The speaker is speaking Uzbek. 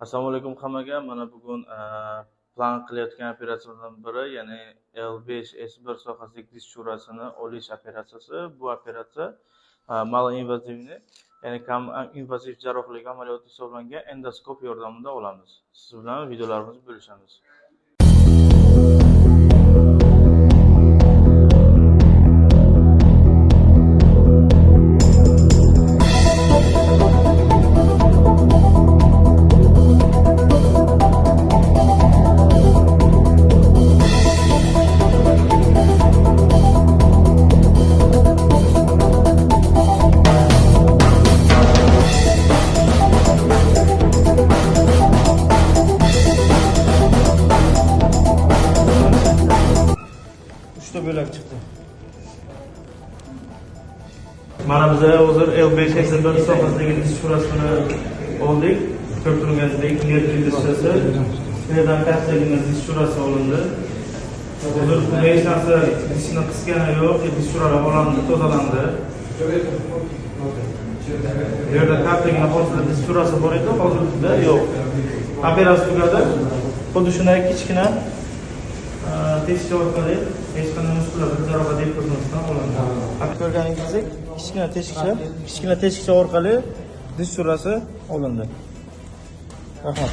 Assalomu alaykum hammaga. Mana bugun plan qilayotgan operatsiyalardan biri, ya'ni L5S1 sohasidagi dish churasini olish operatsiyasi. Bu operatsiya maloinvazivniy, ya'ni kam invaziv jarrohlik amaliyoti hisoblangan endoskop yordamida olamiz. Siz bilan videolarimizni bo'lishamiz. Uchta bo'lak chiqdi. Mana biz hozir L5S1 sohasidagi dish churasini oldik. Ko'rib turganingizdek, nervli dishchasi, yerdan kattagina dish churasi olindi. Hozir hech narsa dishni qisgani yo'q, dish churalar olindi, tozalandi. Bu yerda kattagina hozir dish churasi bor edi, hozirda yo'q. Operatsiya tugadi. Xuddi shunday kichkina teshik orqali hech qanday mushkullar jarohat yetkazmasdan olindi. Ko'rganingizdek, kichkina teshikcha orqali dish churasi olindi. Rahmat.